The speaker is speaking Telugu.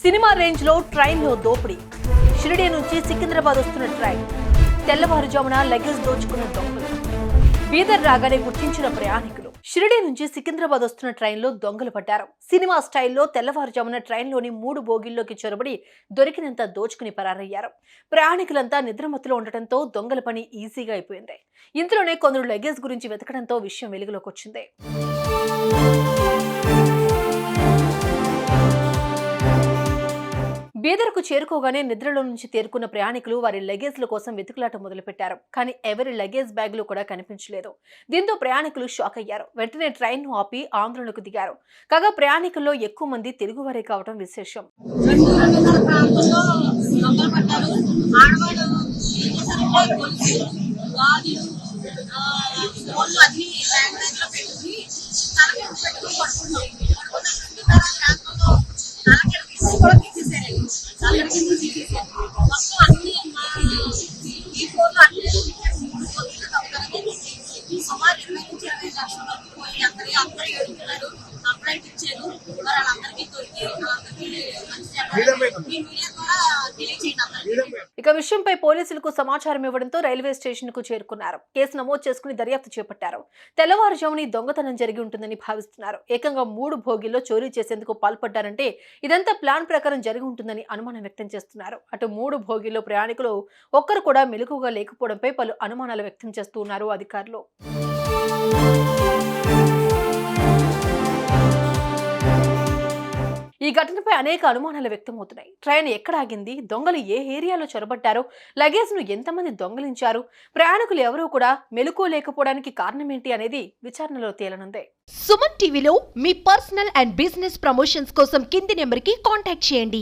సినిమా రేంజ్ లో ట్రైన్ లో దోపిడీ. షిరిడీ నుంచి సికింద్రాబాద్ వస్తున్న ట్రైన్ తెల్లవారుజామున లగేజ్ దోచుకున్న దొంగలు. బీదర్ రాగానే గుర్తించిన ప్రయాణికులు. షిరిడీ నుంచి సికింద్రాబాద్ వస్తున్న ట్రైన్లో దొంగలు పడ్డారు. సినిమా స్టైల్లో తెల్లవారుజామున ట్రైన్లోని 3 బోగీల్లోకి చొరబడి దొరికినంత దోచుకుని పరారయ్యారు. ప్రయాణికులంతా నిద్రమత్తులో ఉండటంతో దొంగల పని ఈజీగా అయిపోయింది. ఇంతలోనే కొందరు లగేజ్ గురించి వెతకడంతో విషయం వెలుగులోకి వచ్చింది. బీదర్కు చేరుకోగానే నిద్రలో నుంచి తేరుకున్న ప్రయాణికులు వారి లగేజ్ల కోసం వెతుకులాట మొదలుపెట్టారు. కానీ ఎవరి లగేజ్ బ్యాగులు కూడా కనిపించలేదు. దీంతో ప్రయాణికులు షాక్ అయ్యారు. వెంటనే ట్రైన్ ను ఆపి ఆందోళనకు దిగారు. కాగా ప్రయాణికుల్లో ఎక్కువ మంది తెలుగువారే కావడం విశేషం. ఇక విషయంపై పోలీసులకు సమాచారం ఇవ్వడంతో రైల్వే స్టేషన్ కు చేరుకున్నారు. కేసు నమోదు చేసుకుని దర్యాప్తు చేపట్టారు. తెల్లవారుజామున దొంగతనం జరిగి ఉంటుందని భావిస్తున్నారు. ఏకంగా 3 భోగిల్లో చోరీ చేసేందుకు పాల్పడ్డారంటే ఇదంతా ప్లాన్ ప్రకారం జరిగి ఉంటుందని అనుమానం వ్యక్తం చేస్తున్నారు. అటు 3 భోగిల్లో ప్రయాణికులు ఒక్కరు కూడా మెలకువగా లేకపోవడంపై పలు అనుమానాలు వ్యక్తం చేస్తున్నారు అధికారులు. ఈ ఘటనపై అనేక అనుమానాలు వ్యక్తమవుతున్నాయి. ట్రైన్ ఎక్కడ ఆగింది, దొంగలు ఏ ఏరియాలో చొరబడ్డారో, లగేజ్ ను ఎంతమంది దొంగలించారు, ప్రయాణికులు ఎవరూ కూడా మెలకువ లేకపోవడానికి కారణమేంటి అనేది విచారణలో తేలనుంది. సుమన్ టీవీలో మీ పర్సనల్ అండ్ బిజినెస్ ప్రమోషన్స్ కోసం కింది నెంబర్కి కాంటాక్ట్ చేయండి.